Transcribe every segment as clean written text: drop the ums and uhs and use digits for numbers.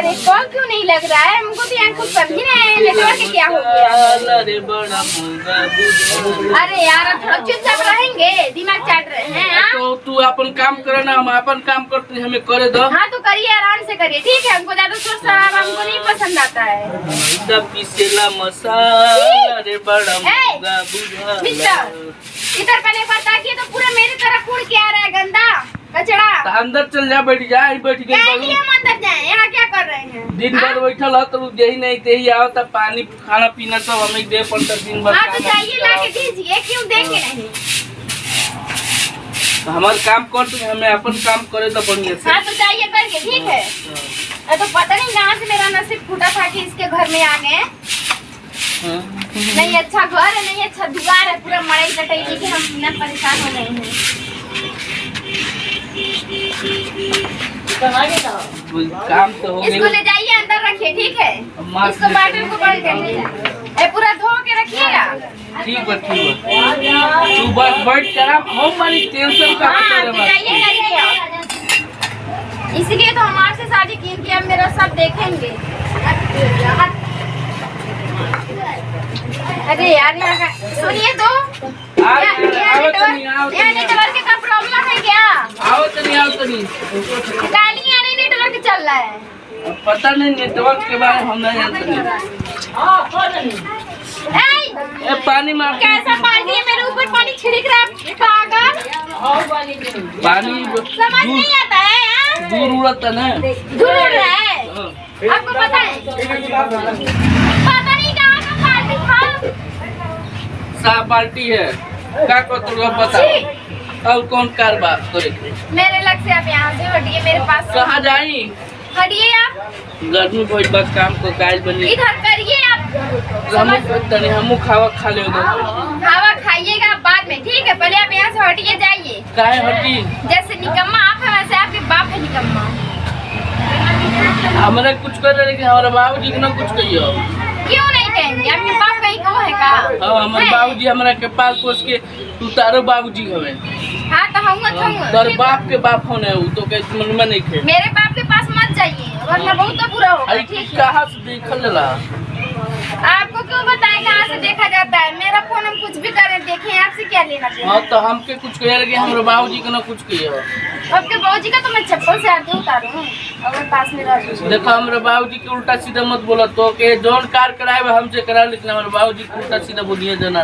अरे कॉल क्यों नहीं लग रहा है? हमको तो यहाँ कुछ समझ नहीं आया नेटवर्क क्या हो गया। अरे यार अब थोड़ा चुपचाप रहेंगे, दिमाग चाट रहे हैं। तो तू अपन काम करे ना, हम अपन काम करते हैं, हमें करे दो। हाँ तो करिए, आराम से करिए, ठीक है। हमको ज्यादा शोर शराबा हमको नहीं पसंद आता है। पिसेला मसाला रे बड़ा मिस्टर इधर पहले बता कि तो पूरा मेरी तरफ कूड़ के आ रहा है गंदा कचरा। तो अंदर चल जा, बैठ जा, बैठ गए हम अंदर जाए, यहाँ क्या कर रहे हैं? दिन भर बैठल हो तो यही नहीं तेही आओ तब पानी खाना पीना सब हमें दे पड़ता दिन भर। हाँ तो जाइए ला के दीजिए, क्यों देंगे नहीं? तो हमारे काम करते हमें अपन काम करे तो बढ़िया से। हाँ तो जाइए करके, ठीक है। तो पता नहीं कहाँ से मेरा नसीब फूटा था कि इसके घर में आ गए। नहीं अच्छा घर है, नहीं अच्छा दुआर है, पूरा मड़ई कटैली के हम इतना परेशान हो गए हैं। काम तो हो इसको ले जाइए अंदर रखिए, ठीक है। इसको बाटल को बंद करिए, पूरा धो के रखिएगा। ठीक है ठीक है, तू बस बैठ कर हम वाली टेंशन का इसलिए तो हम आपसे शादी की कि अब मेरा सब देखेंगे। अरे यार सुनिए तो नेटवर्क का प्रॉब्लम है क्या? आओ तो नहीं गाली यानी नेटवर्क चल रहा है। पता नहीं नेटवर्क के बारे में हम नहीं जानते। ए पानी मार कैसा पानी है मेरे ऊपर, पानी छिड़क रहा है पागल। पानी समझ नहीं आता है, दूर उड़ता है ना, दूर उड़ रहा है। आपको पता है? पता नहीं कहाँ का पार्टी था। साफ बाल्टी है का को तू बता और कौन कार बात करे? मेरे लग से आप यहाँ से हटिए, मेरे पास कहाँ जाई? हटिए आप। गर्मी बहुत बस काम को काज बनी इधर करिए आप। हम खावा खा ले खावा खाइएगा बाद में, ठीक है। पहले आप यहाँ से हटिए, जाइए। काहे हटी? जैसे निकम्मा आप है वैसे आपके बाप है निकम्मा। हमारे कुछ कर रहे लेकिन हमारे बाबूजी को ना कुछ कहियो। क्यों नहीं कहेंगे? आपके बाप कहीं को है का? हाँ हमारे बाबूजी हमारा के पाल पोस के तू तारो बाबूजी हवे। हाँ तो हम तर बाप के बाप होने वो तो कैसे मन में नहीं खे। मेरे बाप के पास मत जाइए वरना बहुत बुरा होगा। अरे ठीक है, कहाँ से देखल ला? आपको क्यों बताएं कहाँ से देखा जाता है? मेरा फोन हम कुछ भी करें देखें, आपसे क्या लेना देना? हाँ तो हमके कुछ कहे लगे हमारे बाबूजी को ना कुछ कहियो। आपके बाबूजी का तो मैं चप्पल से आगे उतारूं अगर पास में रह। देखो हमारे बाबूजी के उल्टा सीधा मत बोला तो के जोन कार कराए हमसे करा, लेकिन हमारे बाबूजी के उल्टा सीधा बोलिए जान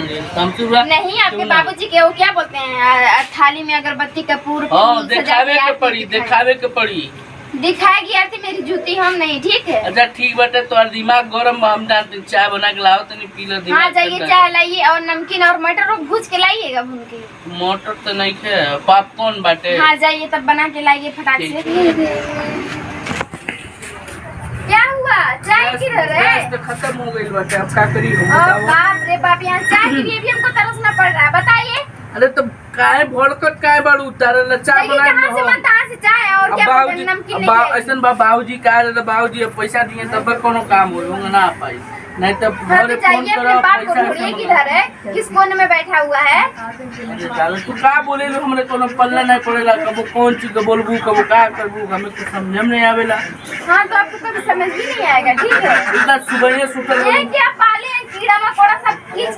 लिए हम नहीं। आपके बाबूजी के वो क्या बोलते हैं, थाली में अगरबत्ती कपूर दिखावे के पड़ी, दिखावे के पड़ी। दिखाएगी आरती मेरी जूती हम नहीं, ठीक है। अच्छा ठीक बाटे, तो दिमाग गरम हम जानते, चाय बना के लाओ तनी पी लो। हाँ जाइए चाय लाइए और नमकीन और मटर भूज के लाइएगा भून के। मटर तो नहीं खे, पॉपकॉर्न बाटे। हाँ जाइए तब बना के लाइए फटाक से। क्या हुआ? चाय किधर है? गैस तो खत्म हो गई बाटे, अब क्या करी? बाप रे बाप, यहाँ चाय के लिए भी हमको तरसना पड़ रहा है, बताइए। अरे तो काहे भड़कत काहे बाड़ू उतारे ला चाय बना के कहां से बनता है से चाय और क्या बोलते नमकीन नहीं? ऐसन बाबूजी कहा रे, बाबूजी पैसा दिए तब कोनो काम होगा ना पाई, नहीं तो घरे फोन करो पैसा। किधर है, किस कोने में बैठा हुआ है? तू का बोले लो, हमरे कोनो पल्ला नहीं पड़ेला, कबो कौन चीज के बोलबू कबो का करबू, हमें कुछ समझ में नहीं आवेला। हां तो आपको कभी समझ भी नहीं आएगा, ठीक है। इतना सुबह सुतल ये क्या पाले हैं, कीड़ा मकोड़ा सब किस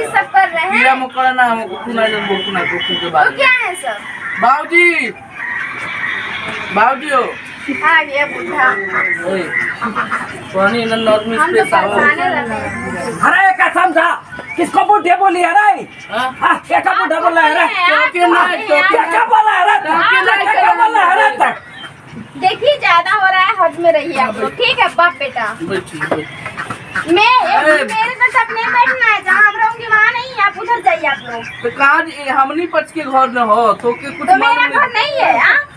सब कर रहे हैं। कीड़ा मकोड़ा ना हमको कुना जन बोल कुना के बात। तो क्या है सर? बाबूजी बाबूजी हो आ गया बुढ़ा। पानी न नॉर्मल हम पे तो सावा। अरे कसम सा किसको बुढ़े बोली अरे? हां क्या का बुढ़ा बोला अरे? क्या क्या बोला अरे? क्या बोला अरे? देखिए ज्यादा हो रहा है, हद में रहिए आप लोग, ठीक है बाप बेटा। मेरे तो सब नहीं बैठना है, जहाँ हम रहूंगी वहाँ नहीं, आप उधर जाइए आप लोग। तो कहा हमनी पच के घर न हो तो के कुछ तो मेरा घर नहीं है।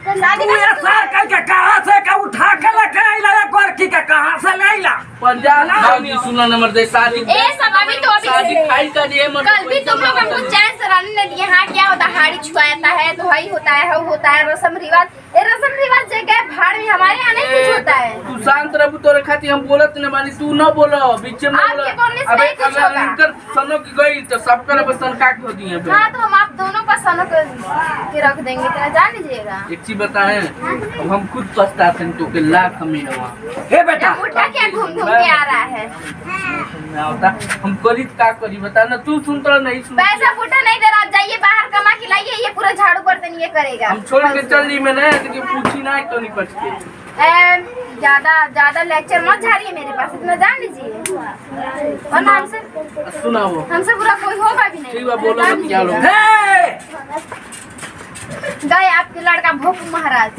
तो शादी का कहाँ से का उठा के लेके आइला कर की का कहाँ से लाइला? पंजाब बाबूजी सुना नंबर दे शादी ए सब अभी तो अभी शादी खाई का दिए मत। कल भी तुम लोग हमको चैन से रहने नहीं दिए। हाँ क्या होता है, हाड़ी छुआता है तो वही होता है, वो होता है रस्म रिवाज। ये रस्म रिवाज जगह भाड़ में हमारे यहाँ नहीं कुछ होता है। तू शांत रहू तोरे खातिर हम बोलत न बानी तू न बोलो बीच में आपके बोलो बोलने से अबे नहीं कुछ अगर होगा। इनकर सनो की गई तो सबका रे बसन काट हो दिए बे हाँ तो हम आप दोनों का सनों के रख देंगे इतना जान लीजिएगा। एक चीज बताएं अब हम खुद पछताते हैं तो के लाख हम ही रवा हे बेटा उठा क्या घूम घूम के आ रहा है। मैं होता हम करी का करी बता ना तू सुन तो नहीं सुन पैसा फूटा नहीं दे रहा, आप जाइए बाहर कमा के लाइए, ये पूरा झाड़ू बर्तन ये करेगा। हम छोड़ के चल दी मैंने कि पूछी ना तो नहीं बच के ज्यादा लेक्चर मत झाड़िए मेरे पास, इतना जान लीजिए। और हमसे सुनाओ बुरा कोई होगा भी नहीं। ठीक है बोलो मत क्या लोग हे गए आपके लड़का भोक महाराज,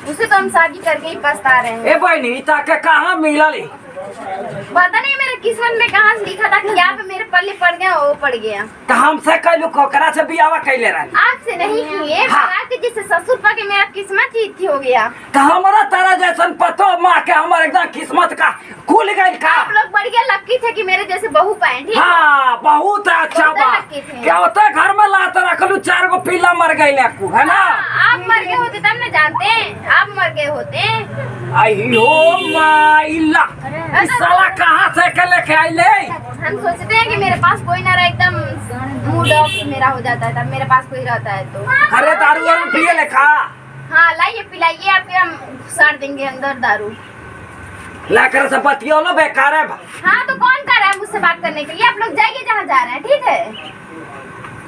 उसे तो हम शादी करके ही पछता रहे हैं। ए बहनी ताके कहाँ मिलली? पता नहीं मेरे किस्मत में कहाँ से लिखा था कि यहाँ पे मेरे पल्ले पड़ गया, वो पड़ गया। तो हमसे कैलू कोकरा से बियावा कैले रही? आपसे नहीं किए, हाँ। आपके जैसे ससुर पा के मेरा किस्मत ही थी हो गया। तो हमारा तारा जैसन पतो माँ के हमारे एकदम किस्मत का खुल गई का। आप लोग बढ़िया लक्की थे कि मेरे जैसे बहू पाए, ठीक है? हाँ बहुत अच्छा बहुत बात। लकी थे। क्या होता है घर में लाते रखलू 4 गो पीला मर गई है ना? हाँ, आप मर गए होते तब न जानते, आप मर गए होते। आई हो माइला इस साला कहाँ से के लेके आइले? हम सोचते हैं कि मेरे पास कोई ना रहे, एकदम मूड ऑफ मेरा हो जाता है तब मेरे पास कोई रहता है तो। अरे दारू वारू पिए लेखा हाँ लाइए पिलाइए, आपके हम साड़ देंगे अंदर दारू। लाकर से बतियो लो बेकार है। हाँ तो कौन कर रहा है मुझसे बात करने के लिए? आप लोग जाइए जहाँ जा रहे हैं, ठीक है?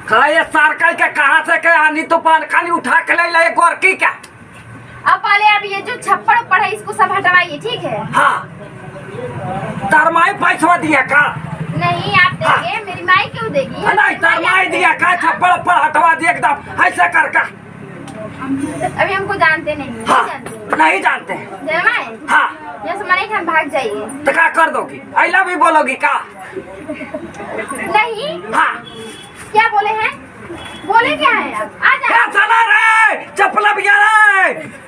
खाए सारकल के कहाँ से के आनी तूफान खाली उठा के ले ले गोरकी का। अब पहले अब ये जो छप्पड़ उप्पड़ है इसको सब हटवाइए, ठीक है? हाँ तरमाई पैसा दिया का? नहीं आप देंगे, मेरी माई क्यों देगी? नहीं तरमाई दिया का? छप्पड़ पर हटवा दिया एकदम ऐसे कर का। अभी हमको जानते नहीं, हाँ नहीं जानते। नहीं जानते। जय माई, हाँ यहाँ से मने हम भाग जाइए। तो क्या कर दोगी? आई लव यू बोलोगी का? नहीं हाँ क्या बोले हैं? बोले क्या है आप? आ क्या जाओ। चला रे चपला भी रे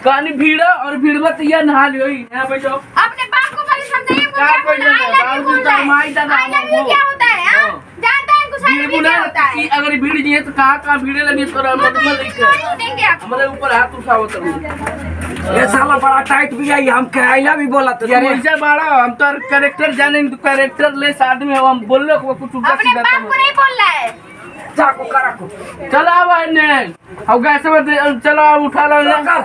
कहानी भीड़ा और भीड़वा तो यह नहा लियो यहाँ बैठो अपने बाप को पहले समझाइए, क्या मुझे कोई नहीं है? आई लव यू बोल रहा है। माई दादा आई लव यू क्या होता है? हाँ? जानता है कुछ आई लव यू क्या होता है? कि अगर भीड़ नहीं है तो कहाँ भीड़े लगी तोरा वो तो मतलब एक गाड़ी देंगे आपको। हमारे ऊपर हाथ उठावत रहू ये साला बड़ा टाइट भी आई हम के आई लव यू बोला तो यार ऐसा बाड़ा हम तो कैरेक्टर जाने तो कैरेक्टर लेस आदमी है हम बोल रहे कुछ उल्टा अपने सीधा बाप को नहीं बोल रहा है। चाकू करा को चला भाई ने अब गैस में चलो उठा लो ना कर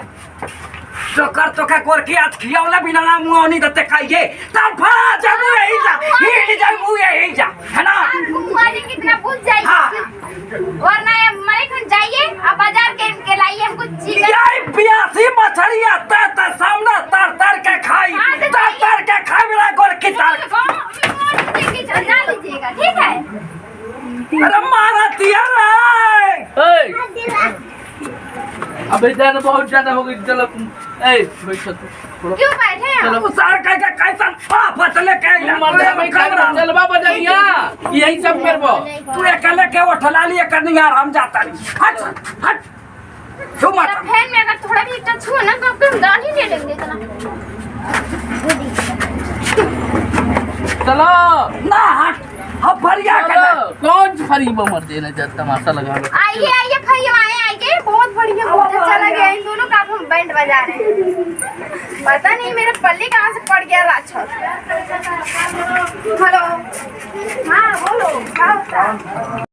तो का कोरकी आज खियावला बिना ना मुआनी दते खाइए तब फा जब यही जा ही जा यही जा है ना? आपको मुआजी कितना पूछ जाइए। हाँ। वरना ये मरे खन जाइए, आप बाजार के लाइए हमको चिकन। यही 82 मछली आता है सामने तर के खाई हाँ, तो तर के खाई बिना कोरकी तर जा लीजिएगा, ठीक है? अरे मारा दिया रे अबे जाना बहुत ज्यादा हो गई चलो ए बैठो थोड़ा क्यों बैठे हैं? चलो। सार का कैसा पाप चले के चलवा बजाइया यही सब करबो तू अकेले के उठला लिए करनी यार हम जाता नहीं हट हट क्यों मत फैन में अगर थोड़ा भी टच हुआ ना तो आपको गाल ही ले लेंगे इतना। चलो ना हट अब बढ़िया कर चलो कौन फरीब मर देना जब तमाशा लगा लो आइए आइए भैया आइए, बहुत बढ़िया, बहुत अच्छा लगे इन दोनों का हम बैंड बजा रहे हैं। पता नहीं मेरे पल्ले कहाँ से पड़ गया राक्षस। हेलो हाँ बोलो क्या होता है?